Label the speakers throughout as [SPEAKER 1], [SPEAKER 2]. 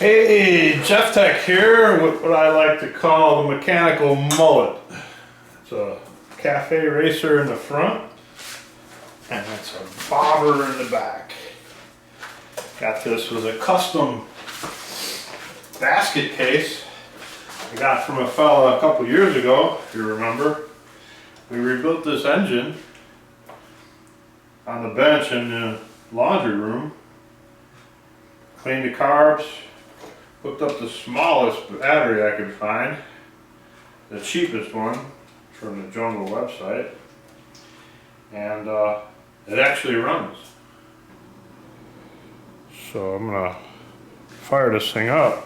[SPEAKER 1] Hey, Jeff Tech here with what I like to call the mechanical mullet. It's a cafe racer in the front and it's a bobber in the back. Got this with a custom basket case I got from a fella a couple years ago, if you remember. We rebuilt this engine on the bench in the laundry room, cleaned the carbs, hooked up the smallest battery I could find, the cheapest one from the Jungle website, and it actually runs. So I'm gonna fire this thing up,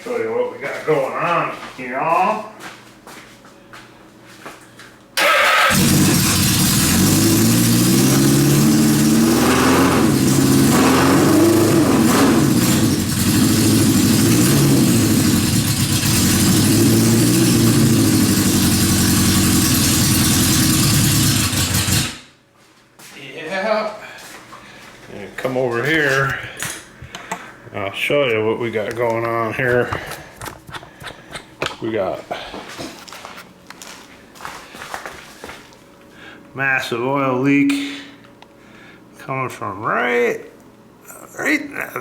[SPEAKER 1] show you what we got going on here. And come over here, I'll show you what we got going on here. We got massive oil leak coming from right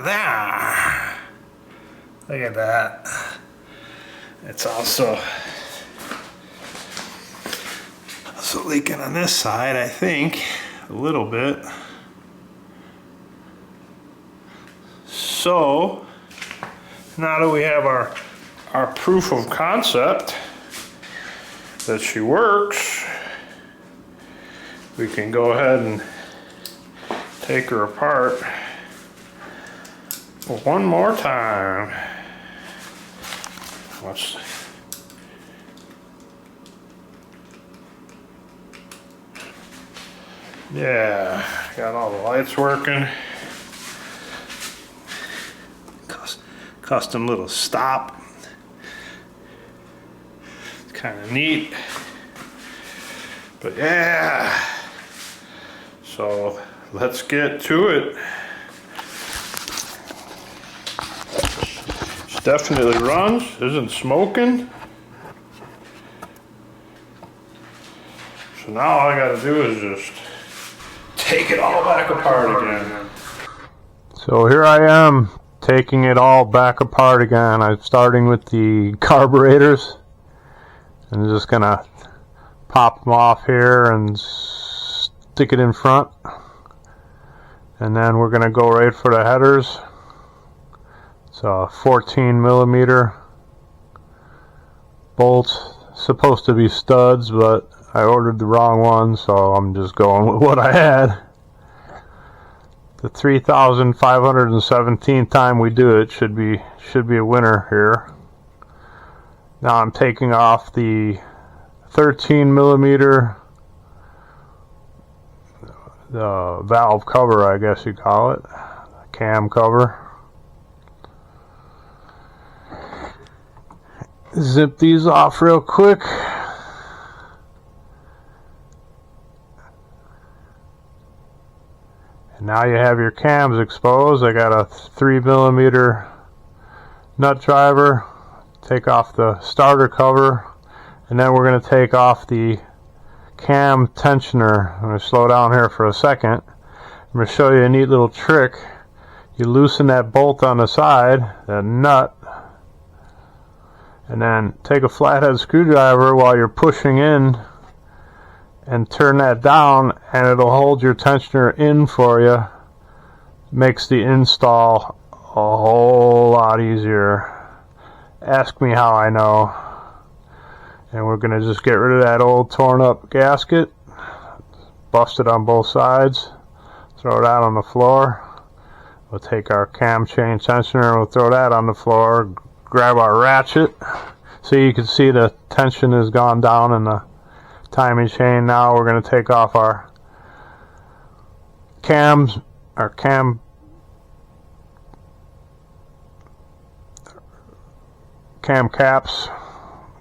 [SPEAKER 1] there. Look at that. It's also leaking on this side, I think, a little bit. So now that we have our proof of concept that she works, we can go ahead and take her apart one more time. Yeah, got all the lights working. Custom little stop. It's kind of neat. But yeah, so let's get to it. She definitely runs, isn't smoking. So now all I gotta do is just take it all back apart again. So here I am, taking it all back apart again. I'm starting with the carburetors and just gonna pop them off here and stick it in front, and then we're gonna go right for the headers. It's a 14mm bolts, supposed to be studs, but I ordered the wrong one, so I'm just going with what I had. The 3,517th time we do it should be a winner here. Now I'm taking off the 13mm, the valve cover, I guess you call it, cam cover. Zip these off real quick. And now you have your cams exposed. I got a 3mm nut driver. Take off the starter cover, and then we're going to take off the cam tensioner. I'm going to slow down here for a second. I'm going to show you a neat little trick. You loosen that bolt on the side, that nut, and then take a flathead screwdriver while you're pushing in and turn that down, and it'll hold your tensioner in for you. Makes the install a whole lot easier. Ask me how I know. And we're going to just get rid of that old torn up gasket, bust it on both sides, throw that on the floor. We'll take our cam chain tensioner and we'll throw that on the floor, grab our ratchet. So you can see the tension has gone down in the timing chain. Now we're going to take off our cam caps,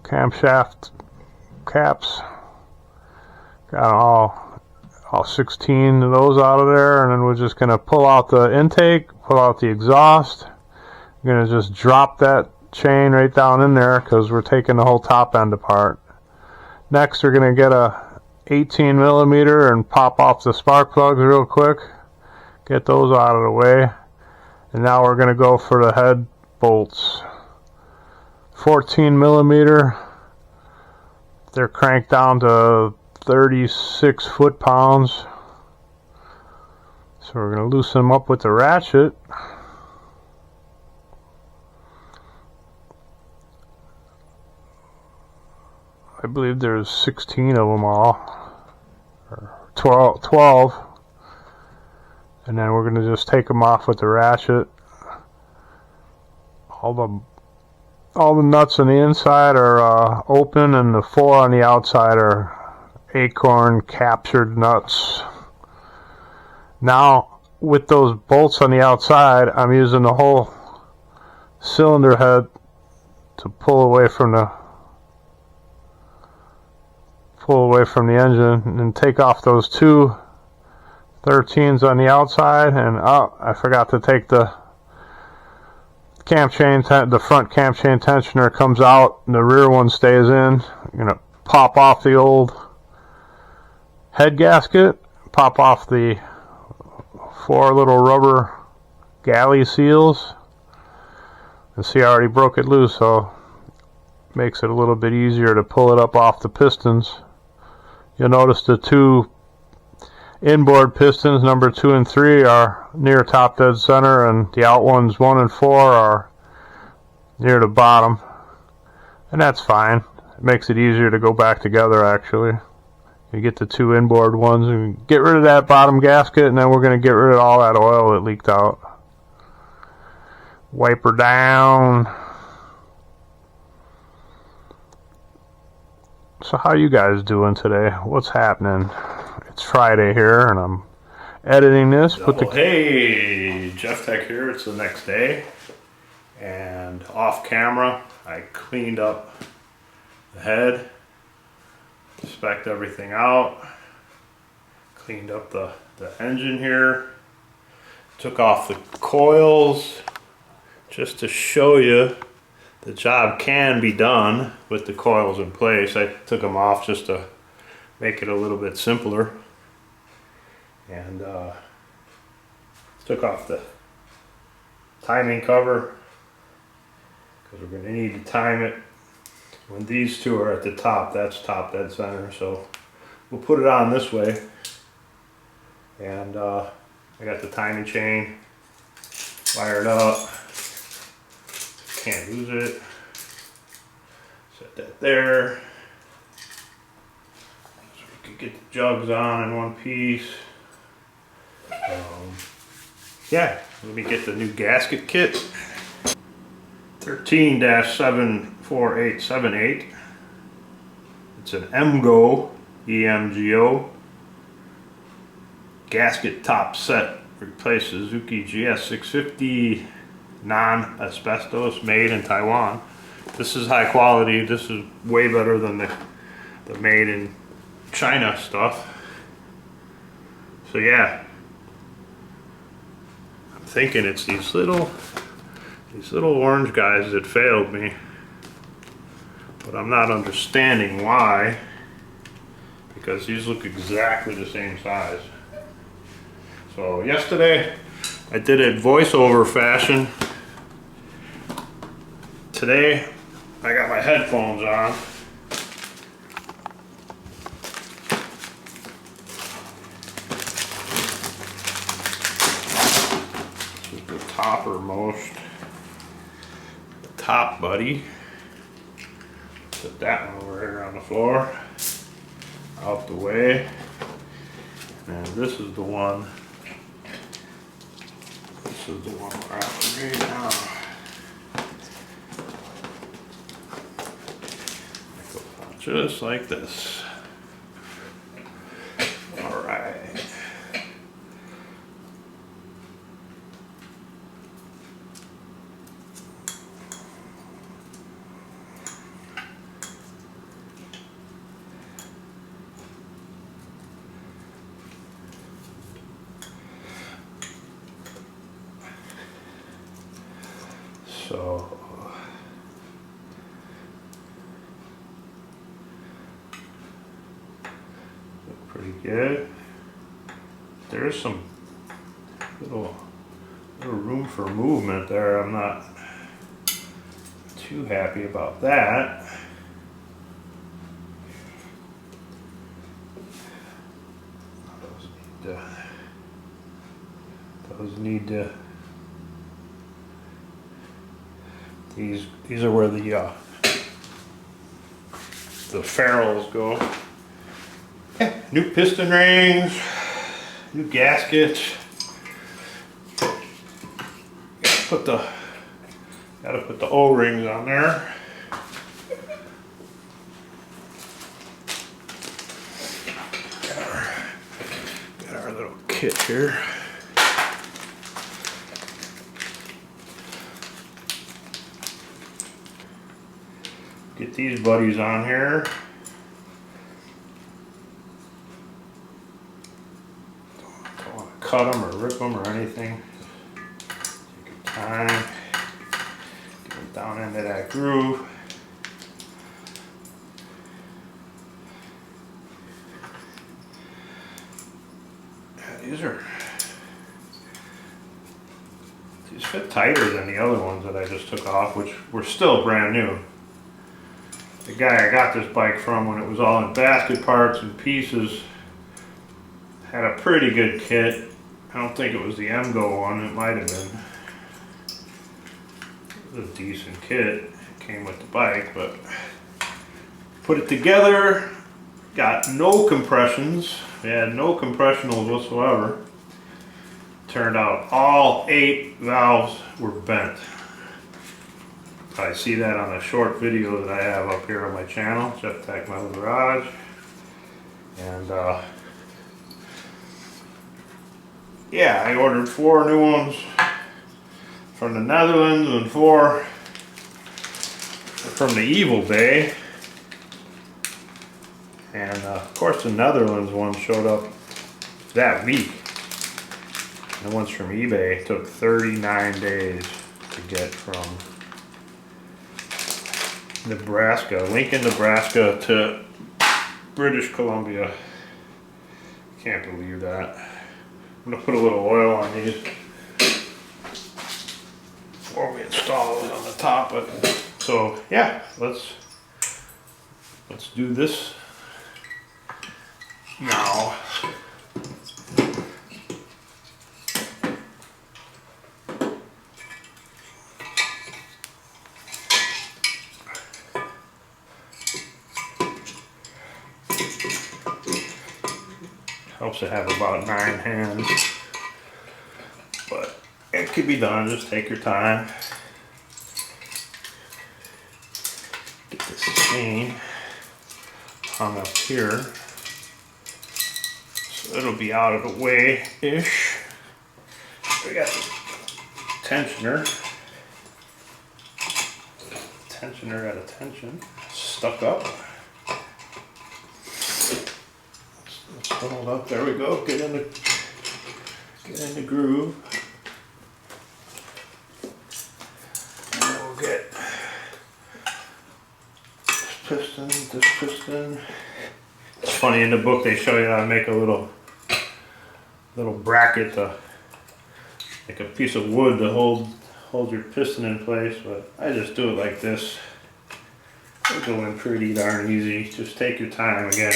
[SPEAKER 1] camshaft caps. Got all 16 of those out of there, and then we're just going to pull out the intake, pull out the exhaust, I'm going to just drop that chain right down in there because we're taking the whole top end apart. Next, we're going to get a 18 millimeter and pop off the spark plugs real quick. Get those out of the way. And now we're going to go for the head bolts. 14 millimeter. They're cranked down to 36 foot-pounds. So we're going to loosen them up with the ratchet. I believe there's 16 of them all, or 12, and then we're going to just take them off with the ratchet. All the nuts on the inside are open, and the 4 on the outside are acorn captured nuts. Now, with those bolts on the outside, I'm using the whole cylinder head to pull away from the engine and take off those two 13s on the outside. And I forgot to take the cam chain, the front cam chain tensioner comes out and the rear one stays in. I'm going to pop off the old head gasket, pop off the 4 little rubber galley seals, and see I already broke it loose, so it makes it a little bit easier to pull it up off the pistons. You'll notice the 2 inboard pistons, number 2 and 3, are near top dead center, and the out ones 1 and 4 are near the bottom, and that's fine. It makes it easier to go back together. Actually, you get the 2 inboard ones and get rid of that bottom gasket, and then we're going to get rid of all that oil that leaked out. Wipe her down. So how you guys doing today? What's happening? It's Friday here, and I'm editing this.
[SPEAKER 2] Hey, Jeff Tech here. It's the next day, and off camera, I cleaned up the head, spec'd everything out, cleaned up the engine here, took off the coils just to show you the job can be done with the coils in place. I took them off just to make it a little bit simpler, and took off the timing cover because we're going to need to time it when these 2 are at the top. That's top dead center, so we'll put it on this way. And I got the timing chain wired up. Can't lose it. Set that there. So we can get the jugs on in one piece. Yeah, let me get the new gasket kit. 13-74878. It's an EMGO, EMGO gasket top set. Replaces SUZUKI GS650 non-asbestos, made in Taiwan. This is high quality. This is way better than the made in China stuff. So yeah, I'm thinking it's these little orange guys that failed me, but I'm not understanding why, because these look exactly the same size. So yesterday I did it voiceover fashion. Today I got my headphones on. This is the toppermost, the top buddy. Put that one over here on the floor, out the way. And this is the one. This is the one we're after right now. Just like this. All right. So pretty good. There's some little room for movement there. I'm not too happy about that. Those need to. These are where the ferrules go. Yeah, new piston rings, new gaskets. Gotta put the O-rings on there. Got our little kit here. Get these buddies on here. Don't want to cut them or rip them or anything. Take your time. Get them down into that groove. Yeah, these fit tighter than the other ones that I just took off, which were still brand new. The guy I got this bike from, when it was all in basket parts and pieces, had a pretty good kit. I don't think it was the MGO one, it might have been. It was a decent kit. It came with the bike, but put it together, got no compressions. We had no compressionals whatsoever. Turned out all 8 valves were bent. I see that on a short video that I have up here on my channel, Jeff Tech Metal Garage. And yeah, I ordered 4 new ones from the Netherlands and 4 from the Evil Bay. And of course the Netherlands one showed up that week. The ones from eBay took 39 days to get from Nebraska, Lincoln, Nebraska to British Columbia. Can't believe that. I'm gonna put a little oil on these before we install it on the top. But so yeah, let's do this now. Helps to have about 9 hands, but it could be done. Just take your time. Get this chain hung up here, so it'll be out of the way-ish. We got the tensioner. Tensioner got a tension stuck up. Hold up, there we go. Get in the groove. And then we'll get this piston. It's funny, in the book they show you how to make a little bracket, like a piece of wood to hold your piston in place, but I just do it like this. It'll go in pretty darn easy. Just take your time again.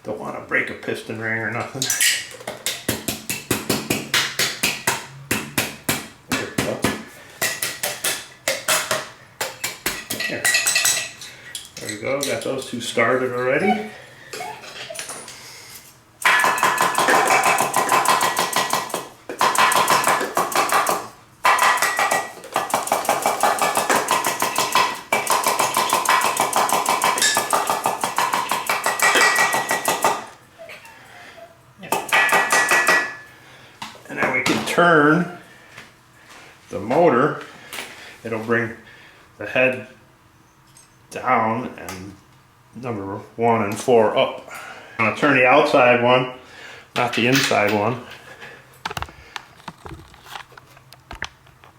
[SPEAKER 2] Don't want to break a piston ring or nothing. There we go. Here. There we go. Got those 2 started already. Turn the motor, it'll bring the head down and number 1 and 4 up. I'm going to turn the outside one, not the inside one.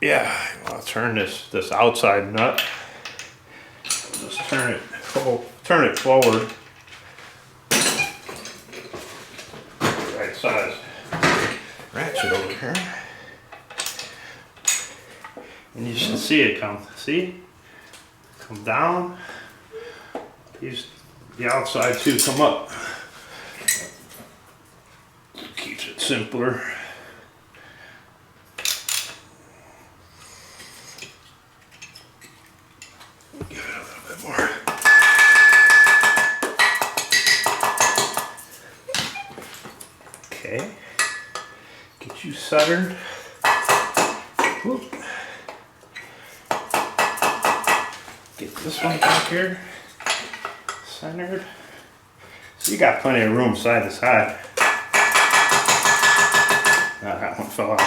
[SPEAKER 2] yeah, I'll turn this outside nut. Just turn it forward. Right size ratchet over here. And you should see it come down. The outside too come up. Keeps it simpler. Give it a little bit more. Okay. Get you centered. Whoop. Get this one back here. Centered. So you got plenty of room side to side. That one fell out.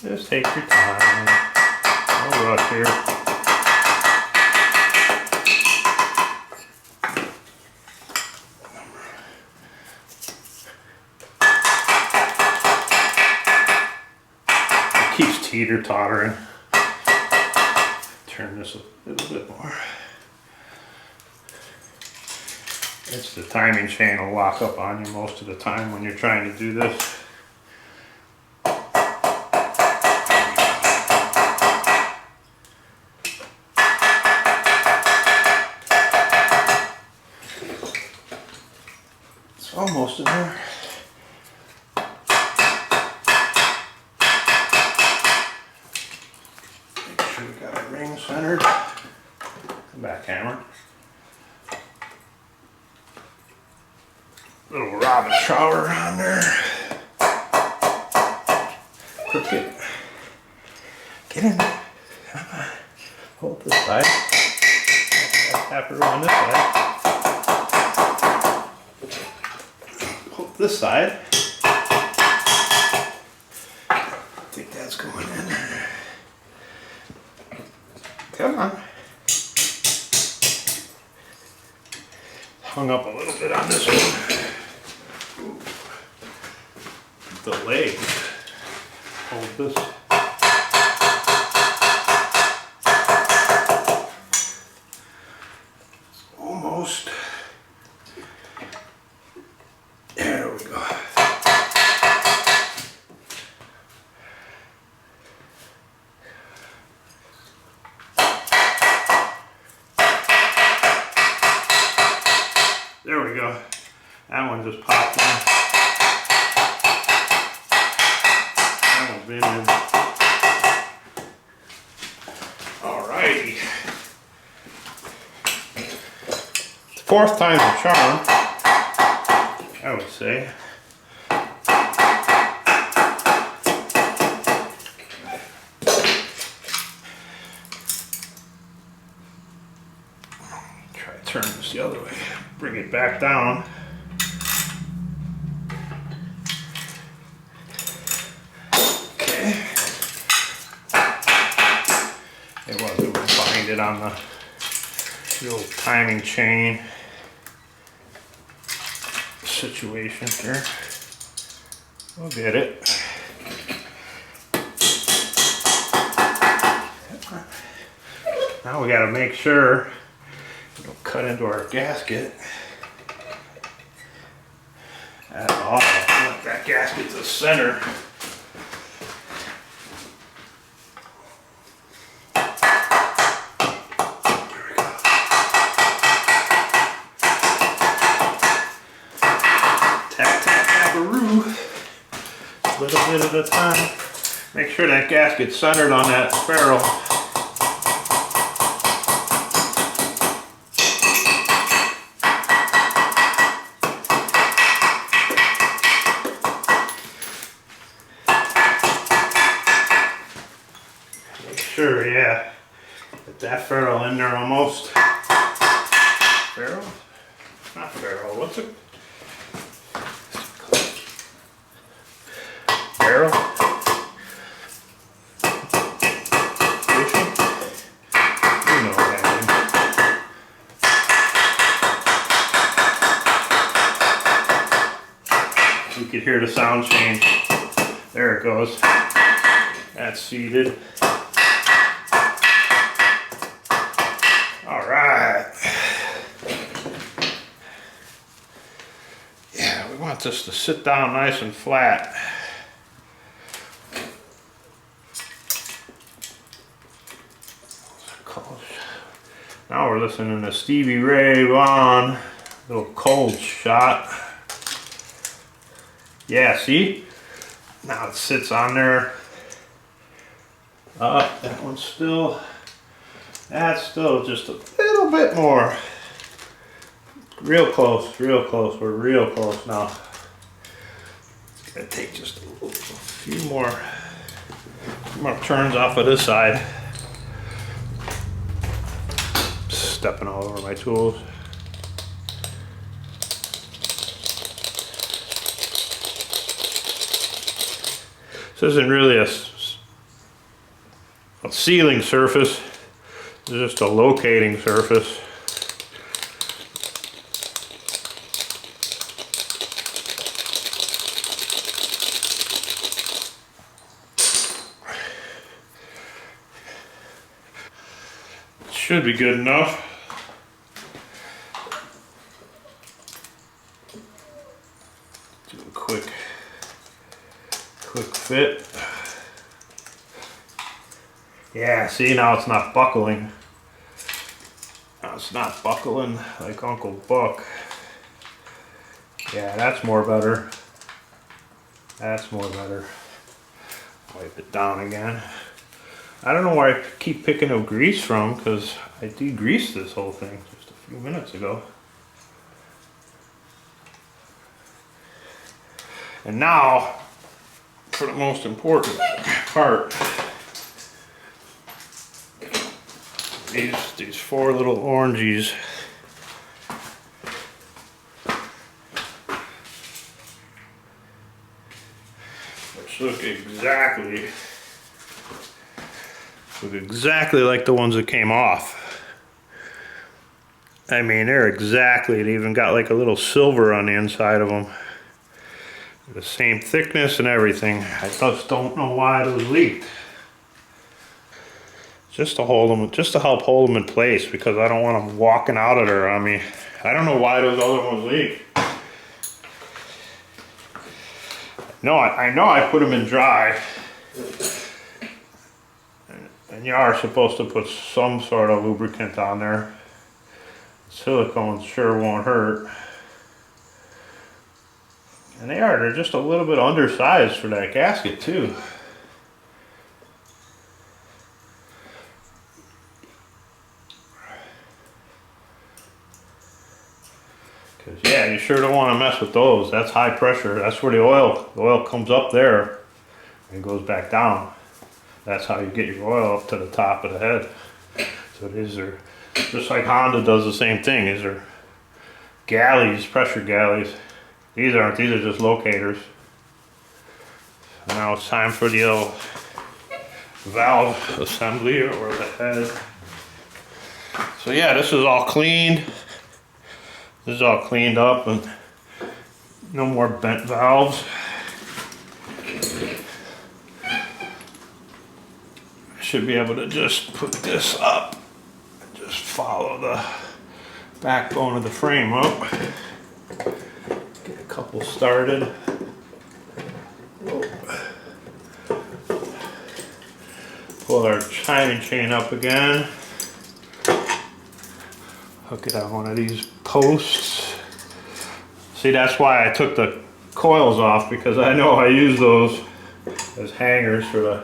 [SPEAKER 2] Just take your time. No rush here. It keeps teeter-tottering. Turn this a little bit more. It's the timing chain will lock up on you most of the time when you're trying to do this. It's almost in there. Make sure we got our ring centered. Back hammer. Little rabbit shower on there. Crooked. Get in there. Come on. Hold this side. Tap her on this side. Hold this side. I think that's going in there. Come on. Hung up a little bit on this one. The leg. Hold this. Almost. There we go. There we go. That one just popped in. That one's been in. Alrighty. Fourth time's a charm, I would say. Try to turn this the other way. Bring it back down. Okay. It will bind it on the old timing chain situation here. We'll get it. Now we got to make sure it'll cut into our gasket at all. Want that gasket to center. There we go. Tap, tap, tap-a-roo. A little bit at a time. Make sure that gasket's centered on that ferrule. Sure, yeah. Get that ferrule in there almost. Ferrule? Not ferrule, what's it? Barrel? Bushing? You know what I mean. You could hear the sound change There it goes. That's seated. All right. Yeah, we want this to sit down nice and flat. Now we're listening to Stevie Ray Vaughan, little cold shot. Yeah, see? Now it sits on there. That one's still, that's still just a little bit more. Real close, real close. We're real close now. It's gonna take just a few more turns off of this side. Stepping all over my tools. This isn't really a sealing surface. It's just a locating surface. Should be good enough. Do a quick fit. Yeah, see, now it's not buckling. Now it's not buckling like Uncle Buck. Yeah, that's more better. That's more better. Wipe it down again. I don't know where I keep picking up grease from, because I degreased this whole thing just a few minutes ago. And now, for the most important part, these four little oranges. Which look exactly like the ones that came off. I mean, they're exactly, it even got like a little silver on the inside of them. The same thickness and everything. I just don't know why those leaked. Just to hold them, just to help hold them in place, because I don't want them walking out of there on me. I don't know why those other ones leaked. No, I know I put them in dry. And you are supposed to put some sort of lubricant on there. Silicone sure won't hurt. And they're just a little bit undersized for that gasket too. Because yeah, you sure don't want to mess with those. That's high pressure. That's where the oil comes up there and goes back down. That's how you get your oil up to the top of the head. So these are, just like Honda does the same thing. These are galleys, pressure galleys. These aren't, these are just locators. So now it's time for the old valve assembly, or the head. So yeah, this is all cleaned. This is all cleaned up and no more bent valves. I should be able to just put this up and just follow the backbone of the frame up. Get a couple started. Pull our timing chain up again. Hook it on one of these posts. See, that's why I took the coils off, because I know I use those as hangers for the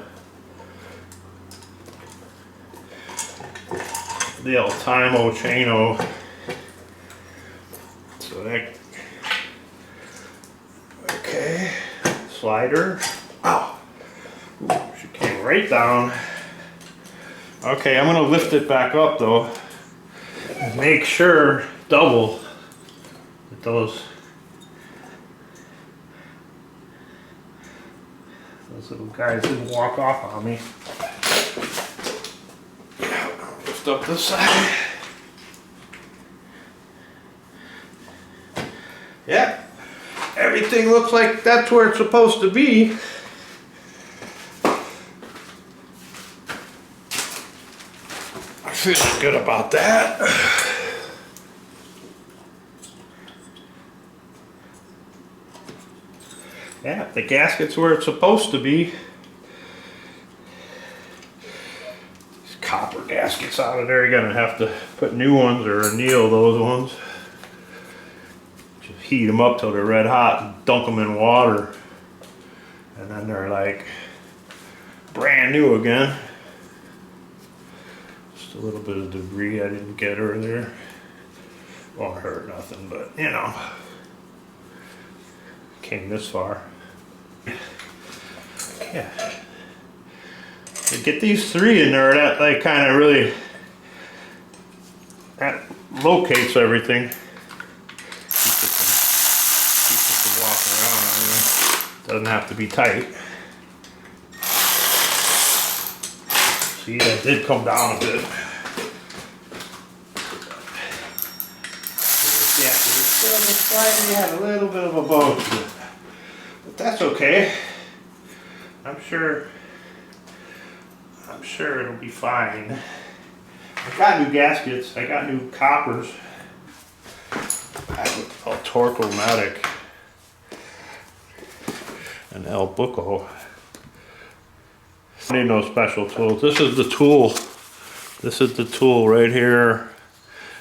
[SPEAKER 2] El Timo Chaino. So that, okay, slider. Wow, ooh, she came right down. Okay, I'm gonna lift it back up though. Make sure double that those little guys didn't walk off on me. Lift up this side. Yeah, everything looks like that's where it's supposed to be. Feeling good about that. Yeah, the gasket's where it's supposed to be. These copper gaskets out of there, you're gonna have to put new ones or anneal those ones. Just heat them up till they're red hot and dunk them in water. And then they're like brand new again. Just a little bit of debris I didn't get earlier. Won't hurt nothing, but you know, came this far. Yeah. To get these three in there, that like kind of really, that locates everything. Keeps it from walking around on you. Doesn't have to be tight. See, that did come down a bit. Yeah, there's still just slightly had a little bit of a bow to it. But that's okay. I'm sure it'll be fine. I got new gaskets. I got new coppers. I have a Torque-O-Matic and El Buco. I need no special tools. This is the tool. This is the tool right here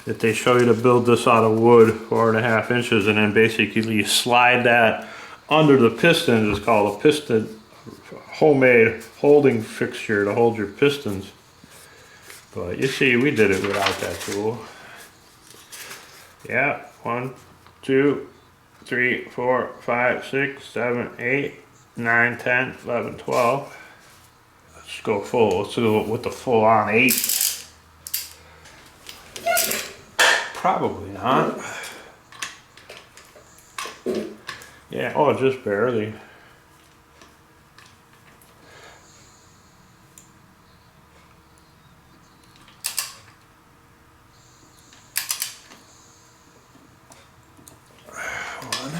[SPEAKER 2] that they show you to build this out of wood, 4.5 inches, and then basically you slide that under the pistons. It's called a piston, homemade holding fixture to hold your pistons. But you see, we did it without that tool. Yeah, 1, 2, 3, 4, 5, 6, 7, 8, 9, 10, 11, 12. Let's go full. Let's do it with the full on 8. Probably not. Yeah, oh, just barely. One.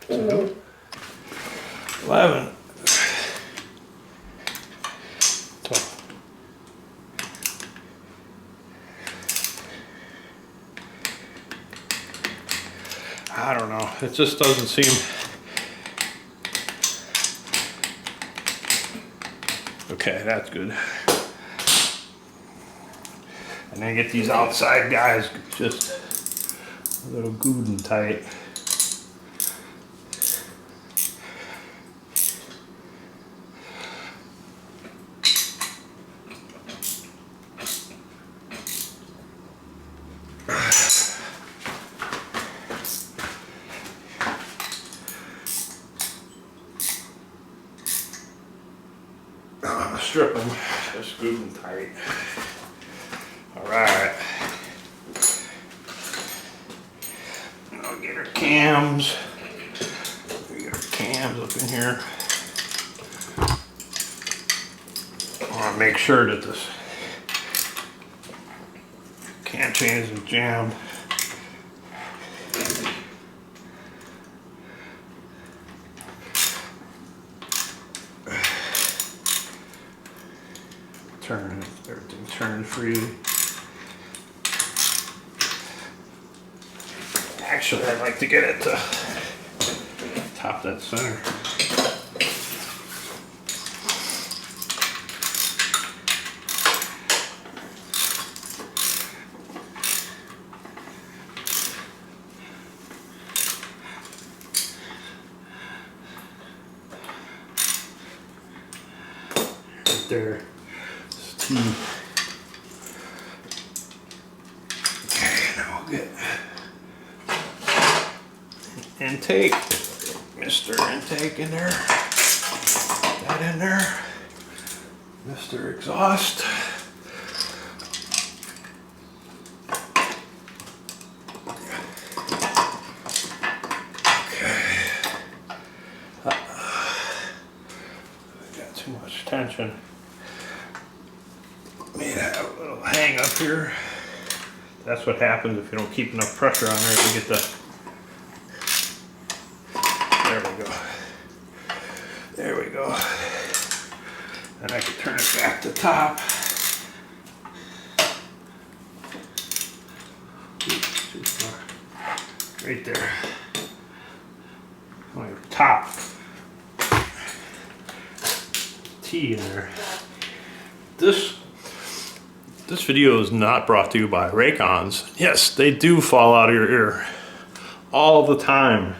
[SPEAKER 2] Two. 11. 12. I don't know. It just doesn't seem. Okay, that's good. And then get these outside guys just a little good and tight. Strip them, just screw them tight. Alright. I'll get our cams. We get our cams up in here. I want to make sure that this cam chain isn't jammed. Everything turns freely. Actually, I'd like to get it to top that center. Right there. Okay, now we'll get intake, Mr. Intake in there, that in there, Mr. Exhaust. Okay, I got too much tension. May have a little hang up here. That's what happens if you don't keep enough pressure on there to get the... There we go. There we go. And I can turn it back to top. Too far. Right there. Oh, your top. T in there. This video is not brought to you by Raycons. Yes, they do fall out of your ear all the time.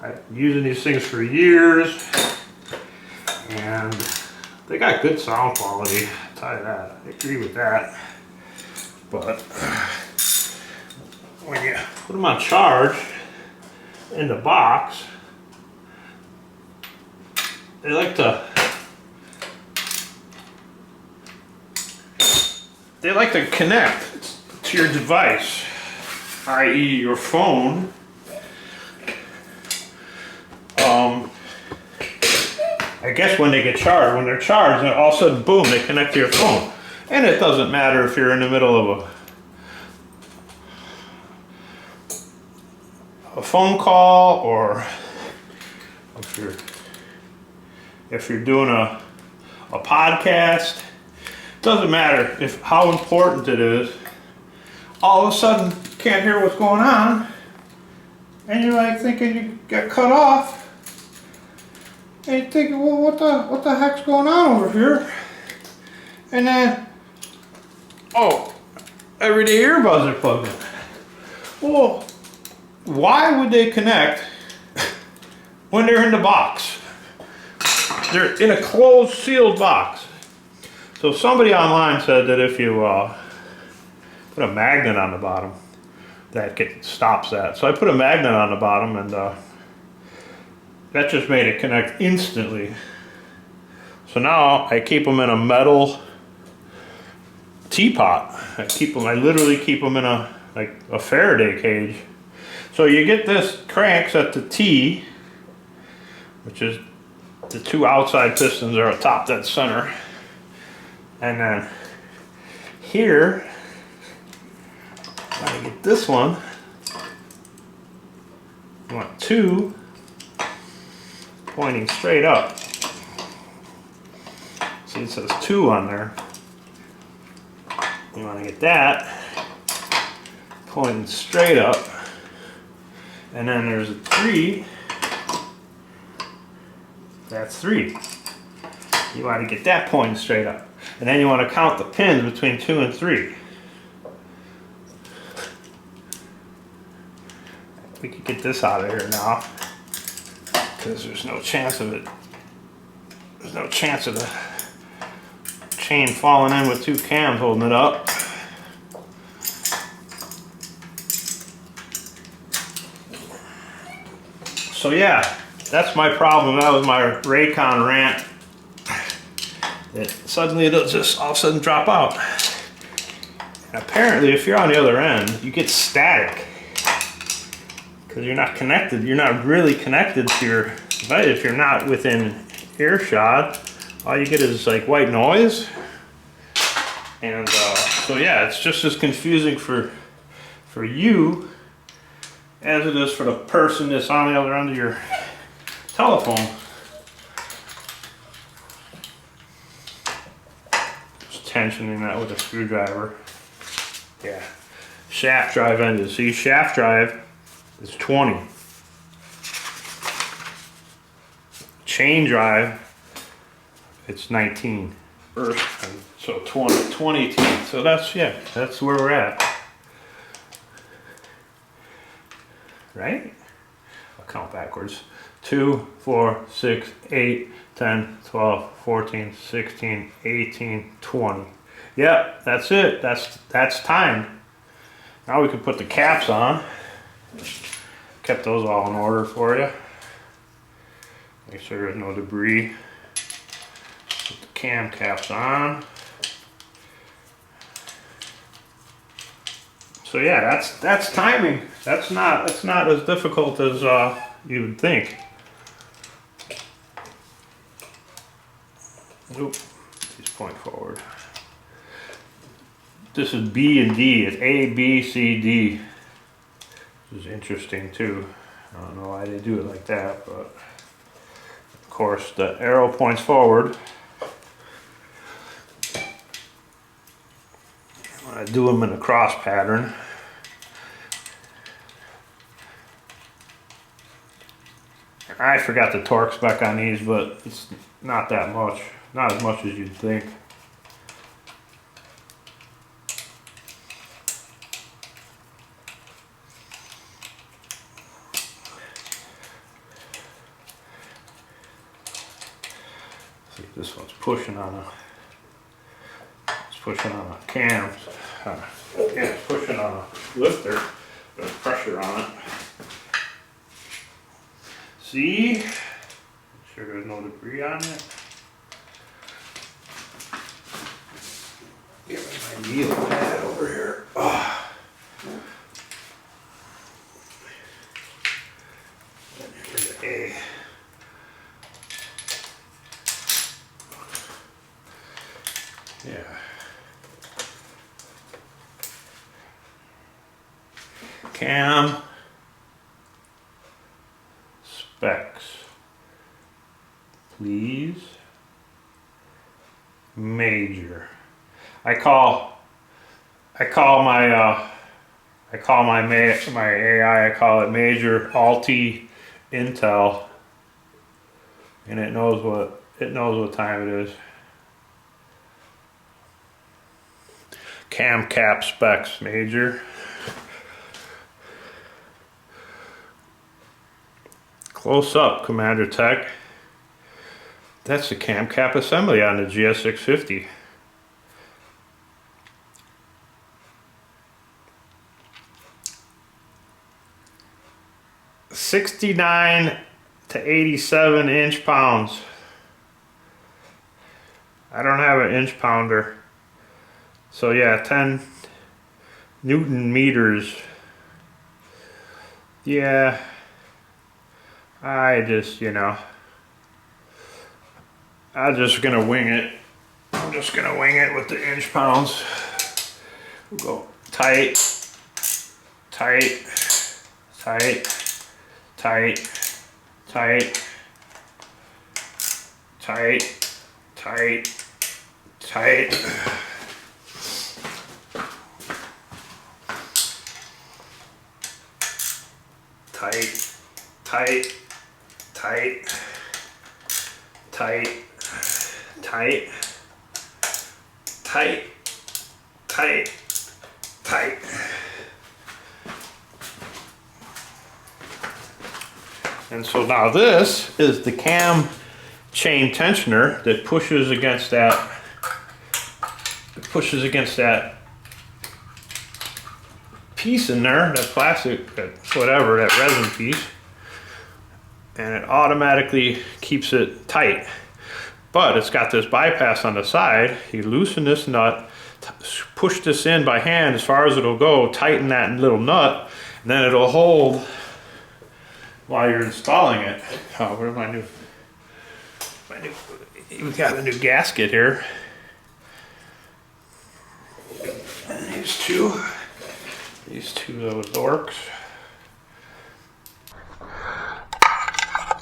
[SPEAKER 2] I've been using these things for years, and they got good sound quality. I'll tell you that. I agree with that. But when you put them on charge in the box, they like to connect to your device, i.e. your phone. I guess when they get charged, when they're charged, all of a sudden, boom, they connect to your phone. And it doesn't matter if you're in the middle of a phone call, or if you're doing a podcast. Doesn't matter how important it is. All of a sudden, you can't hear what's going on, and you're like thinking you got cut off, and you're thinking, well, what the heck's going on over here? And then, oh, everyday earbuds are plugged in. Well, why would they connect when they're in the box? They're in a closed, sealed box. So somebody online said that if you put a magnet on the bottom, that stops that. So I put a magnet on the bottom, and that just made it connect instantly. So now I keep them in a metal teapot. I literally keep them in a Faraday cage. So you get this cranks at the T, which is the two outside pistons are atop that center. And then here, I get this one. You want two pointing straight up. See, it says 2 on there. You want to get that pointing straight up. And then there's a 3. That's 3. You want to get that pointing straight up. And then you want to count the pins between 2 and 3. We could get this out of here now, because there's no chance of it. There's no chance of the chain falling in with 2 cams holding it up. So yeah, that's my problem. That was my Raycon rant. Suddenly it'll just all of a sudden drop out. And apparently if you're on the other end, you get static. Because you're not connected. You're not really connected to your device. If you're not within earshot, all you get is like white noise. And so yeah, it's just as confusing for you as it is for the person that's on the other end of your telephone. Just tensioning that with a screwdriver. Yeah. Shaft drive ended. See, shaft drive is 20. Chain drive, it's 19. So 20 teeth. So that's, yeah, that's where we're at. Right? I'll count backwards. 2, 4, 6, 8, 10, 12, 14, 16, 18, 20. Yep, that's it. That's time. Now we can put the caps on. Kept those all in order for you. Make sure there's no debris. Put the cam caps on. So yeah, that's timing. That's not as difficult as you would think. Oop, just point forward. this is B and D. It's A, B, C, D. This is interesting too. I don't know why they do it like that, but of course the arrow points forward. I do them in a cross pattern. I forgot the torque spec on these, but it's not that much. Not as much as you'd think. See, this one's pushing on a cam. Yeah, it's pushing on a lifter. There's pressure on it. See? Make sure there's no debris on it. Give me my needle pad over here. Oh. Here's the A. Yeah. Cam specs, please. Major. I call my AI. I call it Major Alti Intel, and it knows what time it is. Cam cap specs, Major. Close up, Commander Tech. That's the cam cap assembly on the GS650. $69 to 87 inch-pounds. I don't have an inch pounder. So yeah, 10 Newton meters. Yeah. I'm just gonna wing it. I'm just gonna wing it with the inch pounds. We'll go tight, tight, tight, tight, tight, tight, tight, tight. Tight, tight, tight, tight, tight, tight, tight, tight. And so now this is the cam chain tensioner that pushes against that. It pushes against that piece in there, that plastic, that whatever, that resin piece, and it automatically keeps it tight. But it's got this bypass on the side. You loosen this nut, push this in by hand as far as it'll go, tighten that little nut, and then it'll hold while you're installing it. Oh, where's my new, we've got a new gasket here. And these two little dorks.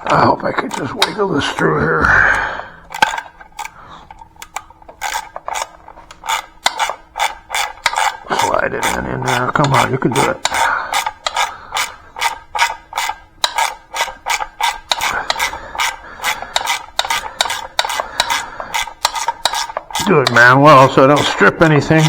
[SPEAKER 1] I hope I could just wiggle this through here. Slide it in there. Come on, you can do it. Do it, man, well, so I don't strip anything.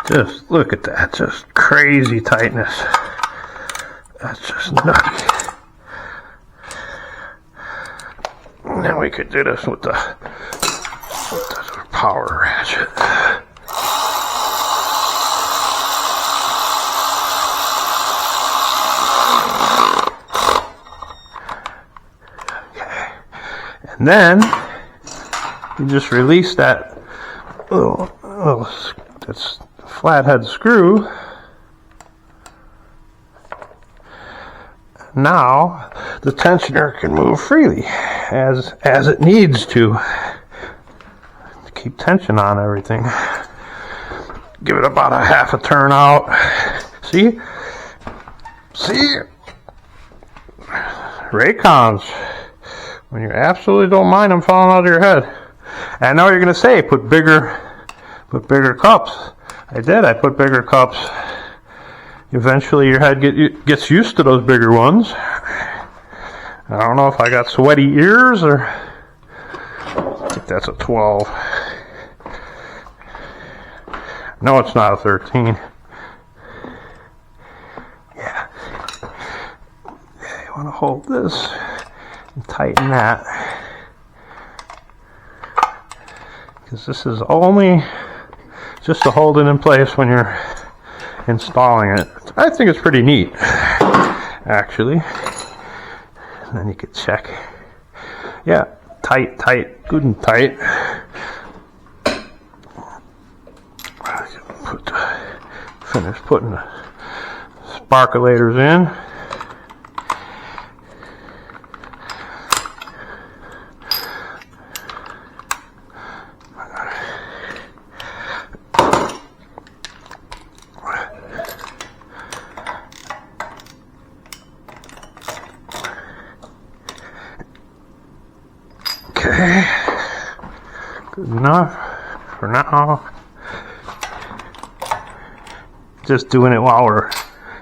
[SPEAKER 1] Just look at that, just crazy tightness. That's just nuts. Now we could do this with the power ratchet. And then you just release that little that's flathead screw. Now the tensioner can move freely as it needs to keep tension on everything. Give it about a half a turn out. See? Raycons, when you absolutely don't mind them falling out of your head. And I know you're gonna say put bigger cups. I did. I put bigger cups. Eventually your head gets used to those bigger ones. I don't know if I got sweaty ears or I think that's a 12. No, it's not a 13. Yeah. You want to hold this and tighten that. Because this is only just to hold it in place when you're installing it. I think it's pretty neat, actually. And then you could check. Yeah, tight, good and tight. Finish putting the sparkulators in. Okay, good enough for now. Just doing it while we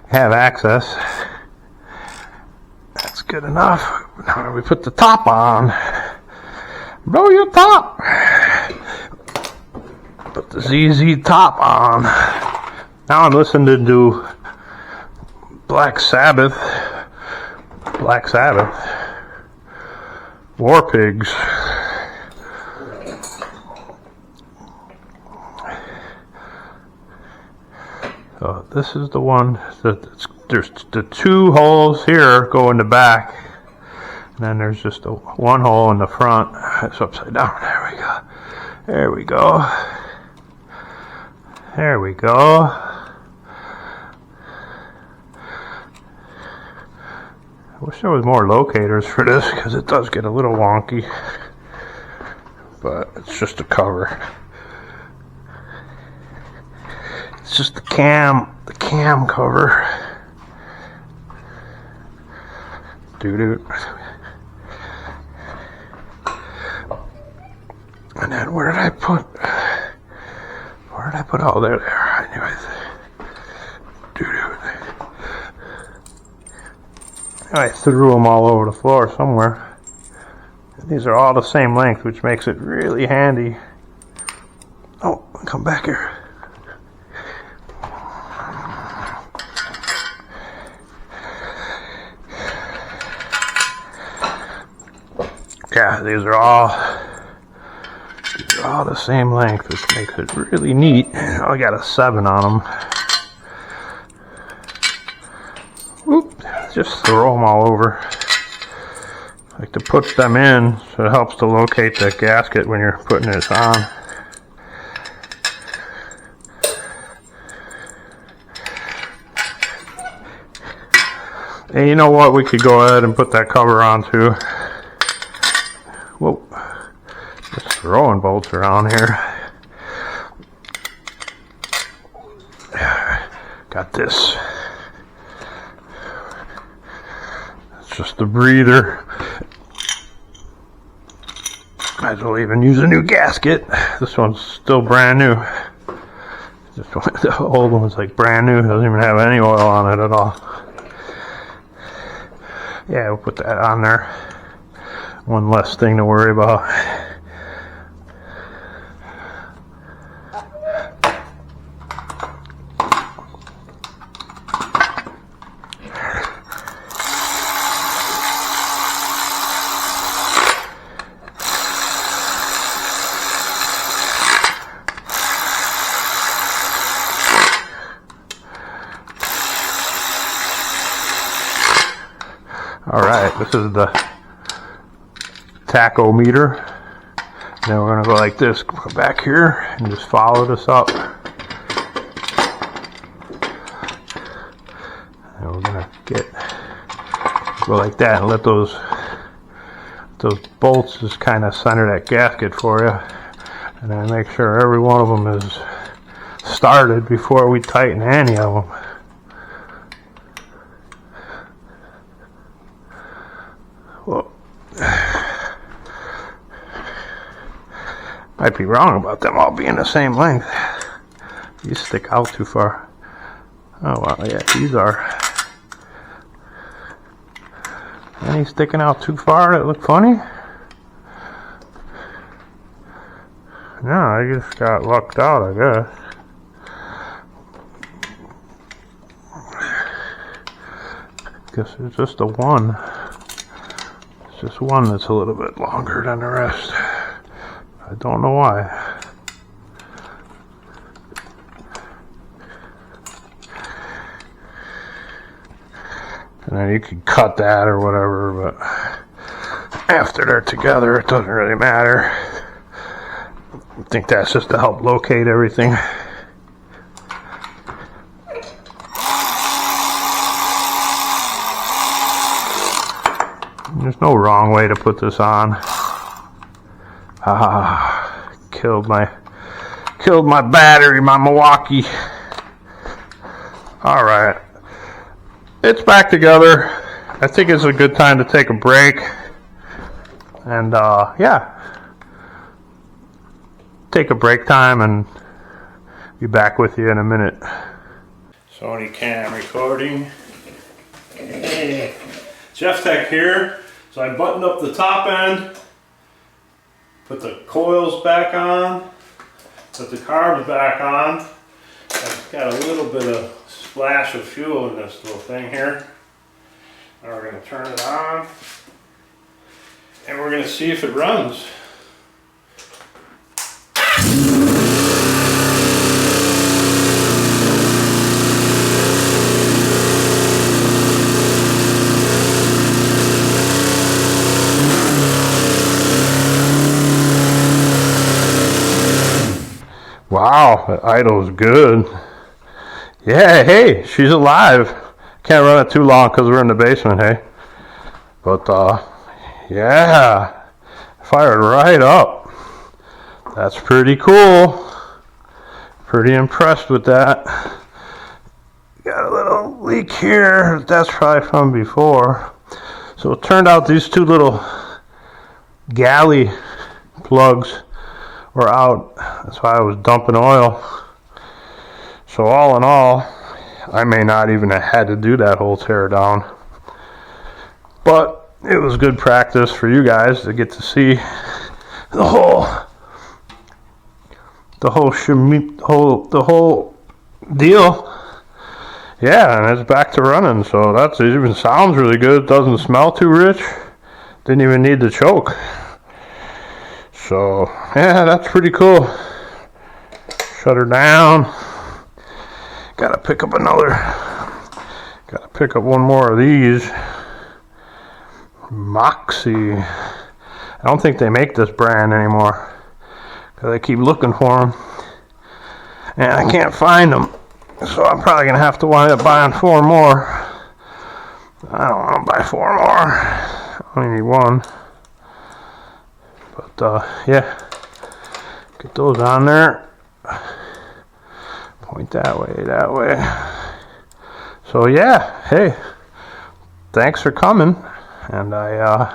[SPEAKER 1] have access. That's good enough. Now we put the top on. Blow your top. Put the ZZ top on. Now I'm listening to Black Sabbath. War Pigs. So this is the one there's the two holes here go in the back, and then there's just one hole in the front. It's upside down. There we go. There we go. There we go. I wish there was more locators for this because it does get a little wonky, but it's just a cover. It's just the cam cover. Doo-doo. And then where did I put? Oh, there. I knew it. Doo-doo. I threw them all over the floor somewhere. And these are all the same length, which makes it really handy. Oh, come back here. Yeah, these are all the same length, which makes it really neat. I got a 7 on them. Oop, just throw them all over. I like to put them in so it helps to locate the gasket when you're putting it on. And you know what? We could go ahead and put that cover on too. Whoa, just throwing bolts around here. Got this. It's just a breather. Might as well even use a new gasket. This one's still brand new. The old one's like brand new. Doesn't even have any oil on it at all. Yeah, we'll put that on there. One less thing to worry about. All right, this is the tachometer. Then we're going to go like this, go back here and just follow this up. And we're going to go like that and let those bolts just kind of center that gasket for you. And then make sure every one of them is started before we tighten any of them. Well, might be wrong about them all being the same length. These stick out too far. Oh well, yeah, these are. Any sticking out too far that look funny? No, I just got lucked out, I guess. Guess it's just the one. It's just one that's a little bit longer than the rest. I don't know why. And then you can cut that or whatever, but after they're together, it doesn't really matter. I think that's just to help locate everything. There's no wrong way to put this on. Killed my battery, my Milwaukee. All right, it's back together. I think it's a good time to take a break. And yeah, take a break time and be back with you in a minute.
[SPEAKER 2] Sony cam recording. Hey, Jeff Tech here. So I buttoned up the top end, put the coils back on, put the carbs back on. I've got a little bit of splash of fuel in this little thing here. Now we're going to turn it on and we're going to see if it runs.
[SPEAKER 1] Wow, that idle's good. Yeah, hey, she's alive. Can't run it too long because we're in the basement, hey. But, yeah, fired right up. That's pretty cool. Pretty impressed with that. Got a little leak here. That's probably from before. So it turned out these two little galley plugs were out. That's why I was dumping oil. So all in all, I may not even have had to do that whole tear down. But it was good practice for you guys to get to see the whole deal. Yeah, and it's back to running. So it even sounds really good. Doesn't smell too rich. Didn't even need the choke. So yeah, that's pretty cool. Shut her down. Gotta pick up one more of these. Moxie. I don't think they make this brand anymore because I keep looking for them and I can't find them. So I'm probably gonna have to wind up buying 4 more. I don't want to buy 4 more. I only need 1. But yeah, get those on there. Point that way. So yeah, hey, thanks for coming, and I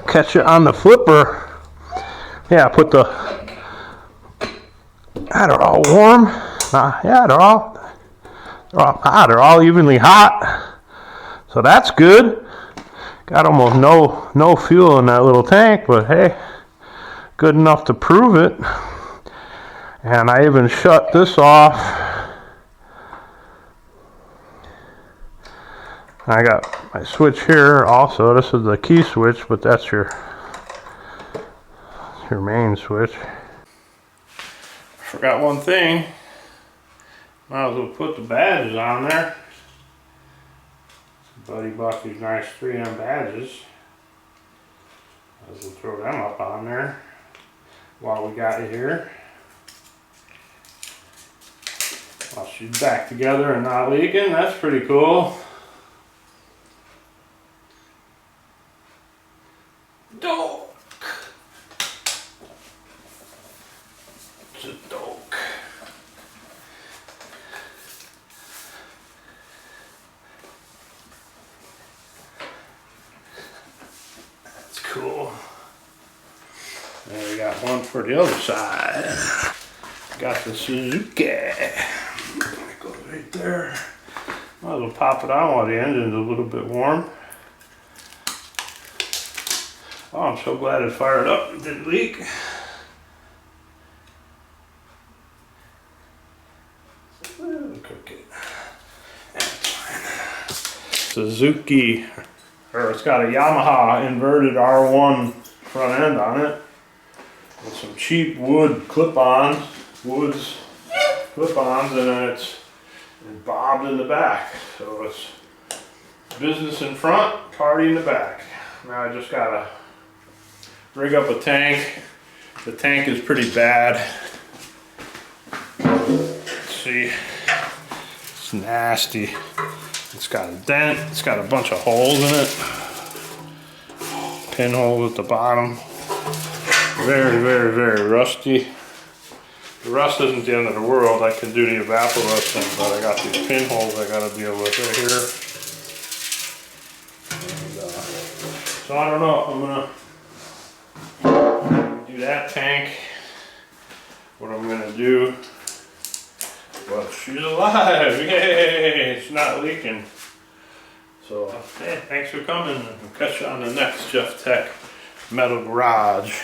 [SPEAKER 1] catch you on the flipper. Yeah, I put they're all warm. Yeah, they're all hot. They're all evenly hot. So that's good. Got almost no fuel in that little tank, but hey, good enough to prove it. And I even shut this off. I got my switch here also. This is the key switch, but that's your main switch.
[SPEAKER 2] I forgot one thing. Might as well put the badges on there. Buddy bought these nice 3M badges. Might as well throw them up on there while we got it here. Well, she's back together and not leaking. That's pretty cool. Doke. It's a doke. That's cool. And we got one for the other side. Got the Suzuki. It goes right there. Might as well pop it on while the engine's a little bit warm. Oh, I'm so glad it fired up and didn't leak. Cook it. That's fine. Suzuki, or it's got a Yamaha inverted R1 front end on it. With some cheap wood clip-ons, clip-ons, and then it's bobbed in the back. So it's business in front, party in the back. Now I just gotta rig up a tank. The tank is pretty bad. Let's see, it's nasty. It's got a dent, it's got a bunch of holes in it. Pinholes at the bottom. Very, very, very rusty. The rust isn't the end of the world. I can do the evapor rusting, but I got these pinholes I gotta deal with right here. And, so I don't know, I'm gonna do that tank. What I'm gonna do, well, she's alive, yay, it's not leaking. So, hey, thanks for coming. I'll catch you on the next Jeff Tech Metal Garage.